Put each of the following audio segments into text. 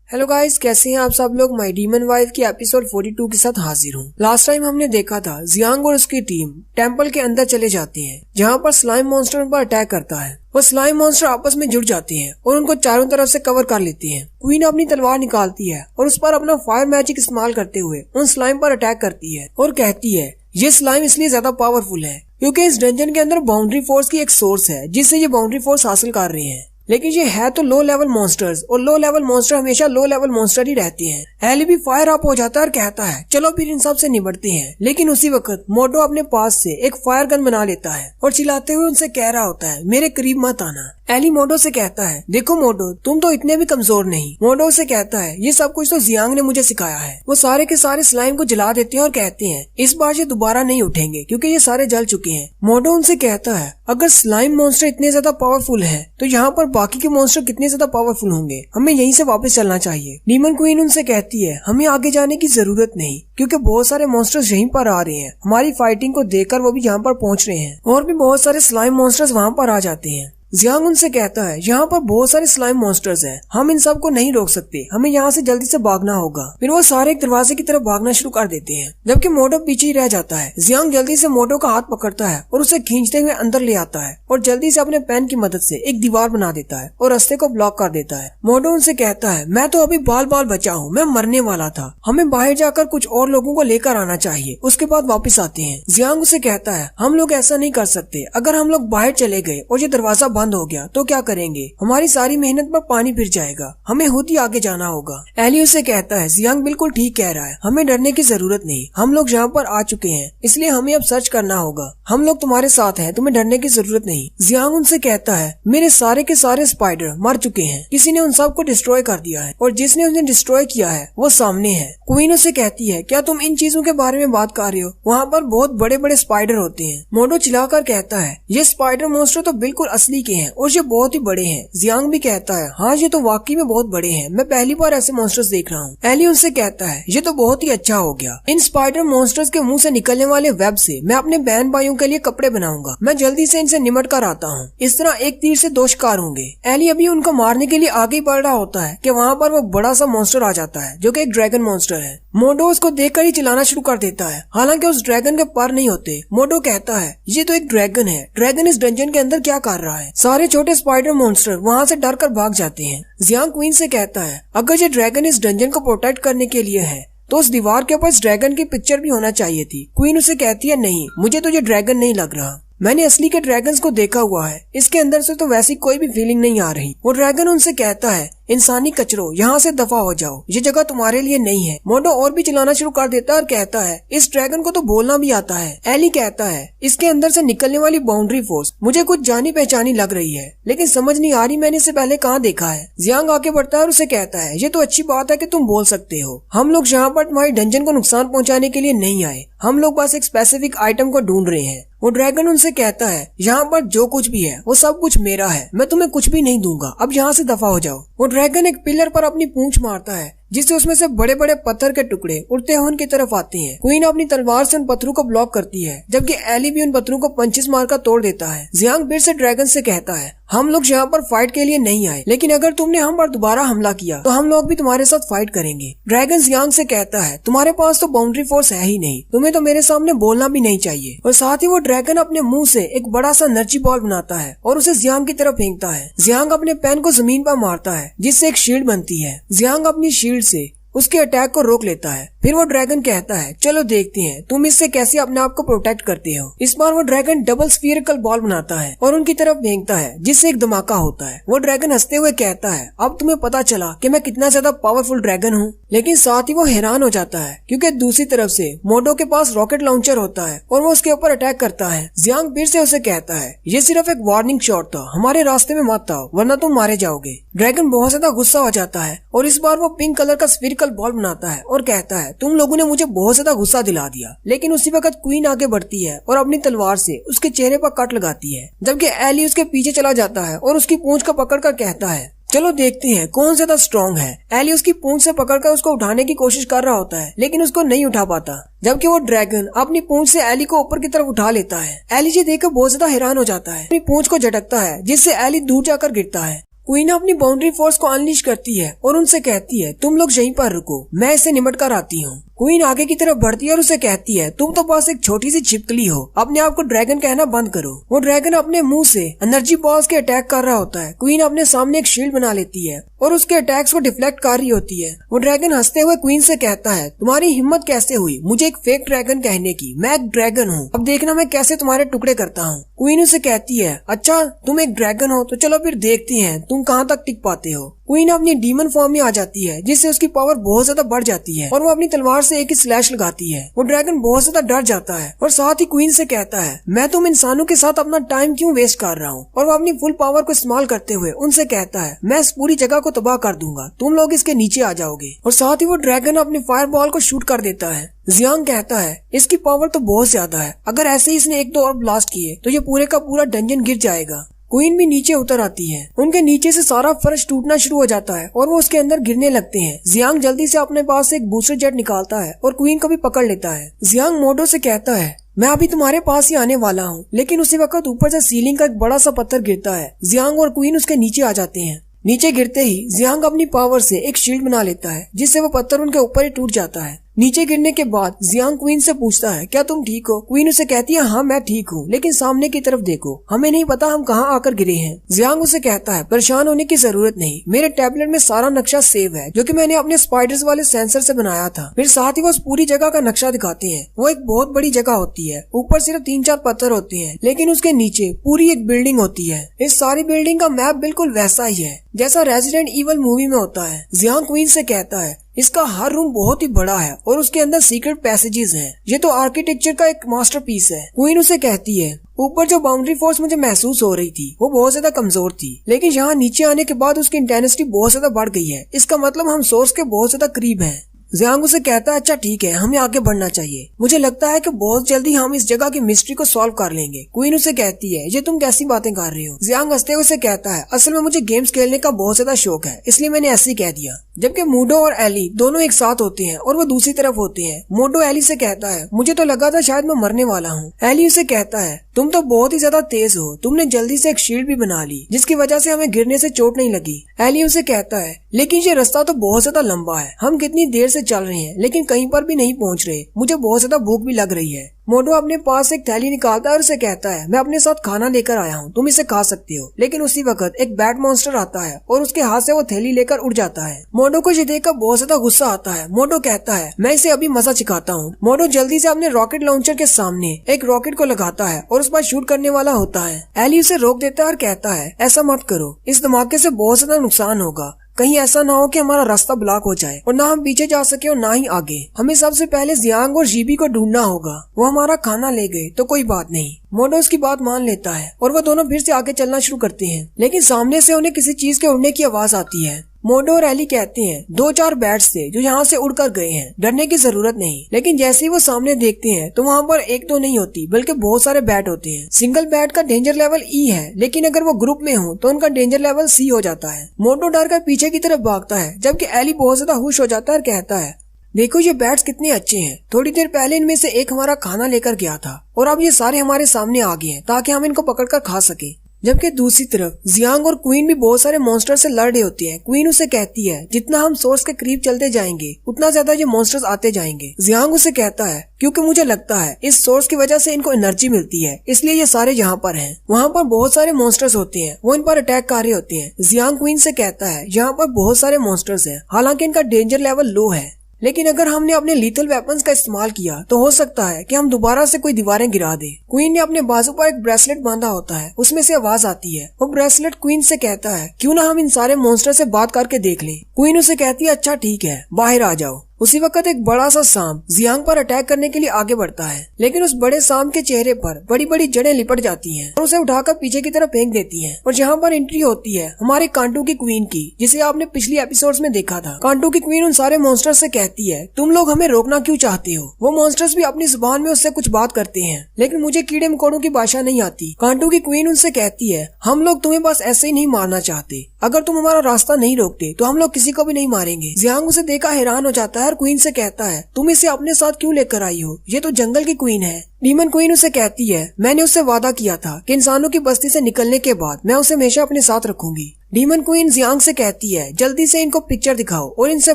Hello guys, कैसे हैं आप सब लोग। माय डीमन वाइफ की एपिसोड 42 के साथ हाजिर हूँ। लास्ट टाइम हमने देखा था जियांग और उसकी टीम टेंपल के अंदर चले जाती है, जहाँ पर स्लाइम मॉन्स्टर उन पर अटैक करता है। वो स्लाइम मॉन्स्टर आपस में जुड़ जाती हैं और उनको चारों तरफ से कवर कर लेती हैं। क्वीन अपनी तलवार निकालती है और उस पर अपना फायर मैजिक इस्तेमाल करते हुए उन स्लाइम पर अटैक करती है और कहती है ये स्लाइम इसलिए ज्यादा पावरफुल है क्योंकि इस डंजन के अंदर बाउंड्री फोर्स की एक सोर्स है जिससे ये बाउंड्री फोर्स हासिल कर रहे हैं। लेकिन ये है तो लो लेवल मॉन्स्टर्स और लो लेवल मॉन्स्टर हमेशा लो लेवल मॉन्स्टर ही रहते हैं। एली भी फायर अप हो जाता है और कहता है चलो फिर इन सब से निपटते हैं। लेकिन उसी वक्त मोटो अपने पास से एक फायर गन बना लेता है और चिल्लाते हुए उनसे कह रहा होता है मेरे करीब मत आना। एली मोटो से कहता है देखो मोटो, तुम तो इतने भी कमजोर नहीं। मोटो से कहता है ये सब कुछ तो जियांग ने मुझे सिखाया है। वो सारे के सारे स्लाइम को जला देते हैं और कहते हैं इस बार ये दोबारा नहीं उठेंगे क्योंकि ये सारे जल चुके हैं। मोटो उनसे कहता है अगर स्लाइम मॉन्स्टर इतने ज्यादा पावरफुल है तो यहाँ पर बाकी के मॉन्स्टर कितने ज्यादा पावरफुल होंगे, हमें यहीं से वापस चलना चाहिए। डीमन क्वीन उनसे कहती है हमें आगे जाने की जरूरत नहीं क्योंकि बहुत सारे मॉन्स्टर्स यहीं पर आ रहे हैं। हमारी फाइटिंग को देखकर वो भी यहाँ पर पहुँच रहे हैं और भी बहुत सारे स्लाइम मॉन्स्टर्स वहाँ पर आ जाते हैं। जियांग उनसे कहता है यहाँ पर बहुत सारे स्लाइम मॉन्स्टर्स हैं, हम इन सब को नहीं रोक सकते, हमें यहाँ से जल्दी से भागना होगा। फिर वो सारे एक दरवाजे की तरफ भागना शुरू कर देते हैं जबकि मोटो पीछे ही रह जाता है। जियांग जल्दी से मोटो का हाथ पकड़ता है और उसे खींचते हुए अंदर ले आता है और जल्दी से अपने पेन की मदद से एक दीवार बना देता है और रास्ते को ब्लॉक कर देता है। मोटो उनसे कहता है मैं तो अभी बाल बाल बचा हूँ, मैं मरने वाला था, हमें बाहर जाकर कुछ और लोगों को लेकर आना चाहिए, उसके बाद वापस आते हैं। जियांग उसे कहता है हम लोग ऐसा नहीं कर सकते, अगर हम लोग बाहर चले गए और ये दरवाजा बंद हो गया तो क्या करेंगे, हमारी सारी मेहनत पर पानी फिर जाएगा, हमें खुद ही आगे जाना होगा। एली उसे कहता है जियांग बिल्कुल ठीक कह रहा है, हमें डरने की जरूरत नहीं, हम लोग यहाँ पर आ चुके हैं इसलिए हमें अब सर्च करना होगा, हम लोग तुम्हारे साथ हैं, तुम्हें डरने की जरूरत नहीं। जियांग उनसे कहता है मेरे सारे के सारे स्पाइडर मर चुके हैं, किसी ने उन सब को डिस्ट्रॉय कर दिया है और जिसने उन्हें डिस्ट्रॉय किया है वो सामने है। क्वीन उसे कहती है क्या तुम इन चीजों के बारे में बात कर रहे हो, वहाँ पर बहुत बड़े बड़े स्पाइडर होते हैं। मोटो चिल्लाकर कहता है ये स्पाइडर मॉन्स्टर तो बिल्कुल असली के हैं और ये बहुत ही बड़े हैं। जियांग भी कहता है हाँ ये तो वाकई में बहुत बड़े हैं, मैं पहली बार ऐसे मॉन्स्टर्स देख रहा हूँ। एली उनसे कहता है ये तो बहुत ही अच्छा हो गया, इन स्पाइडर मॉन्स्टर्स के मुंह से निकलने वाले वेब से मैं अपने बहन भाइयों के लिए कपड़े बनाऊंगा, मैं जल्दी से इनसे निमट कर आता हूँ, इस तरह एक तीर से दो शिकार होंगे। एली अभी उनको मारने के लिए आगे बढ़ रहा होता है कि वहाँ पर वो बड़ा सा मॉन्स्टर आ जाता है जो कि एक ड्रैगन मॉन्स्टर है। मोटो उसको देखकर ही चिल्लाना शुरू कर देता है, हालांकि उस ड्रैगन के पर नहीं होते। मोटो कहता है ये तो एक ड्रैगन है, ड्रैगन इस डंजन के अंदर क्या कर रहा है। सारे छोटे स्पाइडर मॉन्स्टर वहाँ से डर कर भाग जाते हैं। जियांग क्वीन से कहता है अगर ये ड्रैगन इस डंजन को प्रोटेक्ट करने के लिए है तो उस दीवार के ऊपर इस ड्रैगन की पिक्चर भी होना चाहिए थी। क्वीन उसे कहती है नहीं, मुझे तो ये ड्रैगन नहीं लग रहा, मैंने असली के ड्रैगन्स को देखा हुआ है, इसके अंदर से तो वैसी कोई भी फीलिंग नहीं आ रही। वो ड्रैगन उनसे कहता है इंसानी कचरो यहाँ से दफा हो जाओ, ये जगह तुम्हारे लिए नहीं है। मोटो और भी चिल्लाना शुरू कर देता है और कहता है इस ड्रैगन को तो बोलना भी आता है। एली कहता है इसके अंदर से निकलने वाली बाउंड्री फोर्स मुझे कुछ जानी पहचानी लग रही है, लेकिन समझ नहीं आ रही मैंने इसे पहले कहाँ देखा है। जियांग आगे बढ़ता है और उसे कहता है ये तो अच्छी बात है कि तुम बोल सकते हो, हम लोग यहाँ पर तुम्हारी डंजन को नुकसान पहुँचाने के लिए नहीं आए, हम लोग बस एक स्पेसिफिक आइटम को ढूंढ रहे हैं। वो ड्रैगन उनसे कहता है यहाँ पर जो कुछ भी है वो सब कुछ मेरा है, मैं तुम्हें कुछ भी नहीं दूंगा, अब यहाँ से दफा हो जाओ। वो ड्रैगन एक पिलर पर अपनी पूंछ मारता है जिससे उसमें से बड़े बड़े पत्थर के टुकड़े उड़ते हुए उनकी तरफ आते हैं। क्वीन अपनी तलवार से उन पत्थरों को ब्लॉक करती है जबकि एली भी उन पत्थरों को पंचेस मारकर तोड़ देता है। जियांग फिर से ड्रैगन से कहता है हम लोग यहाँ पर फाइट के लिए नहीं आए, लेकिन अगर तुमने हम पर दोबारा हमला किया तो हम लोग भी तुम्हारे साथ फाइट करेंगे। ड्रैगन जियांग से कहता है तुम्हारे पास तो बाउंड्री फोर्स है ही नहीं, तुम्हें तो मेरे सामने बोलना भी नहीं चाहिए। और साथ ही वो ड्रैगन अपने मुंह से एक बड़ा सा एनर्जी बॉल बनाता है और उसे जियांग की तरफ फेंकता है। जियांग अपने पेन को जमीन पर मारता है जिससे एक शील्ड बनती है। जियांग अपनी शील्ड से उसके अटैक को रोक लेता है। फिर वो ड्रैगन कहता है चलो देखते हैं तुम इससे कैसे अपने आप को प्रोटेक्ट करते हो। इस बार वो ड्रैगन डबल स्फीयरिकल बॉल बनाता है और उनकी तरफ फेंकता है जिससे एक धमाका होता है। वो ड्रैगन हंसते हुए कहता है अब तुम्हें पता चला कि मैं कितना ज्यादा पावरफुल ड्रैगन हूँ। लेकिन साथ ही वो हैरान हो जाता है क्योंकि दूसरी तरफ से मोटो के पास रॉकेट लॉन्चर होता है और वो उसके ऊपर अटैक करता है। जियांग फिर से उसे कहता है ये सिर्फ एक वार्निंग शॉट था, हमारे रास्ते में मत आओ वरना तुम मारे जाओगे। ड्रैगन बहुत ज्यादा गुस्सा हो जाता है और इस बार वो पिंक कलर का स्फीयरिकल बॉल बनाता है और कहता है तुम लोगों ने मुझे बहुत ज्यादा गुस्सा दिला दिया। लेकिन उसी वक्त क्वीन आगे बढ़ती है और अपनी तलवार से उसके चेहरे पर कट लगाती है जबकि एली उसके पीछे चला जाता है और उसकी पूंछ को पकड़कर कहता है चलो देखते हैं कौन ज्यादा स्ट्रॉन्ग है। एली उसकी पूंछ से पकड़कर उसको उठाने की कोशिश कर रहा होता है लेकिन उसको नहीं उठा पाता, जबकि वो ड्रैगन अपनी पूंछ से एली को ऊपर की तरफ उठा लेता है। एली जी देखकर बहुत ज्यादा हैरान हो जाता है, अपनी पूंछ को झटकता है जिससे एली दूर जाकर गिरता है। क्वीन अपनी बाउंड्री फोर्स को अनलीश करती है और उनसे कहती है तुम लोग यहीं पर रुको, मैं इसे निपट कर आती हूँ। क्वीन आगे की तरफ बढ़ती है और उसे कहती है तुम तो बस एक छोटी सी छिपकली हो, अपने आप को ड्रैगन कहना बंद करो। वो ड्रैगन अपने मुंह से एनर्जी बॉल्स के अटैक कर रहा होता है। क्वीन अपने सामने एक शील्ड बना लेती है और उसके अटैक्स को डिफ्लेक्ट कर रही होती है। वो ड्रैगन हंसते हुए क्वीन से कहता है तुम्हारी हिम्मत कैसे हुई मुझे एक फेक ड्रैगन कहने की, मैं एक ड्रैगन हूँ, अब देखना मैं कैसे तुम्हारे टुकड़े करता हूँ। क्वीन उसे कहती है अच्छा तुम एक ड्रैगन हो तो चलो फिर देखते हैं तुम कहाँ तक टिक पाते हो। क्वीन अपनी डीमन फॉर्म में आ जाती है जिससे उसकी पावर बहुत ज्यादा बढ़ जाती है और वो अपनी तलवार से एक ही स्लैश लगाती है। वो ड्रैगन बहुत ज्यादा डर जाता है और साथ ही क्वीन से कहता है मैं तुम इंसानों के साथ अपना टाइम क्यों वेस्ट कर रहा हूँ, और वो अपनी फुल पावर को इस्तेमाल करते हुए उनसे कहता है मैं इस पूरी जगह को तबाह कर दूंगा, तुम लोग इसके नीचे आ जाओगे। और साथ ही वो ड्रैगन अपनी फायर बॉल को शूट कर देता है। जियांग कहता है इसकी पावर तो बहुत ज्यादा है, अगर ऐसे ही इसने एक दो और ब्लास्ट किए तो ये पूरे का पूरा डंजन गिर जाएगा। क्वीन भी नीचे उतर आती है, उनके नीचे से सारा फर्श टूटना शुरू हो जाता है और वो उसके अंदर गिरने लगते हैं। जियांग जल्दी से अपने पास से एक बूस्टर जेट निकालता है और क्वीन को भी पकड़ लेता है। जियांग मोडो से कहता है मैं अभी तुम्हारे पास ही आने वाला हूँ, लेकिन उसी वक्त ऊपर से सीलिंग का एक बड़ा सा पत्थर गिरता है। जियांग और क्वीन उसके नीचे आ जाते हैं। नीचे गिरते ही जियांग अपनी पावर से एक शील्ड बना लेता है जिससे वो पत्थर उनके ऊपर ही टूट जाता है। नीचे गिरने के बाद जियांग क्वीन से पूछता है क्या तुम ठीक हो। क्वीन उसे कहती है हाँ मैं ठीक हूँ, लेकिन सामने की तरफ देखो, हमें नहीं पता हम कहाँ आकर गिरे हैं। जियांग उसे कहता है परेशान होने की जरूरत नहीं, मेरे टैबलेट में सारा नक्शा सेव है जो कि मैंने अपने स्पाइडर्स वाले सेंसर से बनाया था। फिर साथ ही वो उस पूरी जगह का नक्शा दिखाते हैं। वो एक बहुत बड़ी जगह होती है, ऊपर सिर्फ 3-4 पत्थर होते हैं लेकिन उसके नीचे पूरी एक बिल्डिंग होती है। इस सारी बिल्डिंग का मैप बिल्कुल वैसा ही है जैसा रेजिडेंट ईवल मूवी में होता है। जियांग क्वीन से कहता है इसका हर रूम बहुत ही बड़ा है और उसके अंदर सीक्रेट पैसेजेस हैं। ये तो आर्किटेक्चर का एक मास्टरपीस है। क्वीन उसे कहती है ऊपर जो बाउंड्री फोर्स मुझे महसूस हो रही थी वो बहुत ज्यादा कमजोर थी, लेकिन यहाँ नीचे आने के बाद उसकी इंटेंसिटी बहुत ज्यादा बढ़ गई है। इसका मतलब हम सोर्स के बहुत ज्यादा करीब हैं। जियांग उसे कहता है अच्छा ठीक है, हमें आगे बढ़ना चाहिए, मुझे लगता है कि बहुत जल्दी हम इस जगह की मिस्ट्री को सॉल्व कर लेंगे। क्वीन उसे कहती है ये तुम कैसी बातें कर रही हो। जियांग हंसते हुए उसे कहता है असल में मुझे गेम्स खेलने का बहुत ज्यादा शौक है, इसलिए मैंने ऐसे ही कह दिया। जबकि मोडो और एली दोनों एक साथ होते हैं और वो दूसरी तरफ होते हैं। मोडो एली से कहता है मुझे तो लगा था शायद मैं मरने वाला हूँ। एली उसे कहता है तुम तो बहुत ही ज्यादा तेज हो, तुमने जल्दी से एक शील्ड भी बना ली जिसकी वजह से हमें गिरने से चोट नहीं लगी। एली उसे कहता है लेकिन ये रास्ता तो बहुत ज्यादा लंबा है, हम कितनी देर से चल रहे हैं लेकिन कहीं पर भी नहीं पहुँच रहे, मुझे बहुत ज्यादा भूख भी लग रही है। मोडो अपने पास एक थैली निकालता है और उसे कहता है मैं अपने साथ खाना लेकर आया हूँ, तुम इसे खा सकते हो। लेकिन उसी वक्त एक बैट मॉन्स्टर आता है और उसके हाथ से वो थैली लेकर उड़ जाता है। मोडो को ये देखकर बहुत ज्यादा गुस्सा आता है। मोडो कहता है मैं इसे अभी मजा सिखाता हूँ। मोडो जल्दी से अपने रॉकेट लॉन्चर के सामने एक रॉकेट को लगाता है और उस पर शूट करने वाला होता है। एली उसे रोक देता है और कहता है ऐसा मत करो, इस धमाके से बहुत ज्यादा नुकसान होगा, कहीं ऐसा ना हो कि हमारा रास्ता ब्लॉक हो जाए और ना हम पीछे जा सके और ना ही आगे। हमें सबसे पहले जियांग और जीबी को ढूंढना होगा, वो हमारा खाना ले गए तो कोई बात नहीं। मोडो उसकी बात मान लेता है और वो दोनों फिर से आगे चलना शुरू करते हैं, लेकिन सामने से उन्हें किसी चीज के उड़ने की आवाज आती है। मोडो और एली कहते हैं 2-4 बैट्स थे जो यहाँ से उड़कर गए हैं, डरने की जरूरत नहीं। लेकिन जैसे ही वो सामने देखते हैं तो वहाँ पर एक दो नहीं होती बल्कि बहुत सारे बैट होते हैं। सिंगल बैट का डेंजर लेवल ई है, लेकिन अगर वो ग्रुप में हो तो उनका डेंजर लेवल सी हो जाता है। मोडो डर कर पीछे की तरफ भागता है जबकि एली बहुत ज्यादा खुश हो जाता है और कहता है देखो ये बैट्स कितने अच्छे हैं, थोड़ी देर पहले इनमें से एक हमारा खाना लेकर गया था और अब ये सारे हमारे सामने आ गए हैं ताकि हम इनको पकड़कर खा सके। जबकि दूसरी तरफ जियांग और क्वीन भी बहुत सारे मॉन्स्टर से लड़ रहे होते हैं। क्वीन उसे कहती है जितना हम सोर्स के करीब चलते जाएंगे उतना ज्यादा ये मॉन्स्टर्स आते जाएंगे। जियांग उसे कहता है क्योंकि मुझे लगता है इस सोर्स की वजह से इनको एनर्जी मिलती है, इसलिए ये सारे यहाँ पर हैं। वहाँ पर बहुत सारे मॉन्स्टर्स होते हैं, वो इन पर अटैक कर रहे होते हैं। जियांग क्वीन से कहता है यहाँ पर बहुत सारे मॉन्स्टर्स हैं, हालांकि इनका डेंजर लेवल लो है, लेकिन अगर हमने अपने लीथल वेपन्स का इस्तेमाल किया तो हो सकता है कि हम दोबारा से कोई दीवारें गिरा दे। क्वीन ने अपने बाजू पर एक ब्रेसलेट बांधा होता है, उसमें से आवाज आती है। वो ब्रेसलेट क्वीन से कहता है क्यों ना हम इन सारे मॉन्स्टर से बात करके देख लें। क्वीन उसे कहती है अच्छा ठीक है, बाहर आ जाओ। उसी वक्त एक बड़ा सा सांप जियांग पर अटैक करने के लिए आगे बढ़ता है, लेकिन उस बड़े सांप के चेहरे पर बड़ी बड़ी जड़ें लिपट जाती हैं और उसे उठाकर पीछे की तरफ फेंक देती हैं। और यहाँ पर एंट्री होती है हमारे कांटू की क्वीन की, जिसे आपने पिछली एपिसोड्स में देखा था। कांटू की क्वीन उन सारे मॉन्स्टर्स से कहती है तुम लोग हमें रोकना क्यों चाहते हो। वो मॉन्स्टर्स भी अपनी जुबान में उससे कुछ बात करते हैं, लेकिन मुझे कीड़े मकोड़ों की भाषा नहीं आती। कांटू की क्वीन उनसे कहती है हम लोग तुम्हें बस ऐसे ही नहीं मारना चाहते, अगर तुम हमारा रास्ता नहीं रोकते तो हम लोग किसी को भी नहीं मारेंगे। जियांग उसे देखा हैरान हो जाता है और क्वीन से कहता है तुम इसे अपने साथ क्यों लेकर आई हो, ये तो जंगल की क्वीन है। डीमन क्वीन उसे कहती है मैंने उससे वादा किया था कि इंसानों की बस्ती से निकलने के बाद मैं उसे हमेशा अपने साथ रखूंगी। डीमन क्वीन जियांग से कहती है जल्दी से इनको पिक्चर दिखाओ और इनसे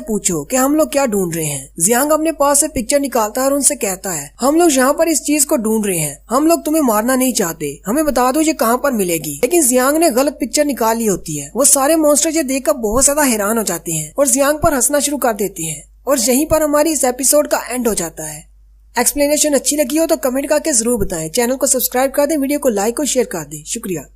पूछो कि हम लोग क्या ढूंढ रहे हैं। जियांग अपने पास से पिक्चर निकालता है और उनसे कहता है हम लोग यहाँ पर इस चीज को ढूंढ रहे हैं, हम लोग तुम्हें मारना नहीं चाहते, हमें बता दो ये कहाँ पर मिलेगी। लेकिन जियांग ने गलत पिक्चर निकाली होती है। वो सारे मॉन्स्टर ये देखकर बहुत ज्यादा हैरान हो जाते हैं और जियांग पर हंसना शुरू कर देते हैं और यहीं पर हमारी इस एपिसोड का एंड हो जाता है। एक्सप्लेनेशन अच्छी लगी हो तो कमेंट करके जरूर बताएं। चैनल को सब्सक्राइब कर दें, वीडियो को लाइक और शेयर कर दें। शुक्रिया।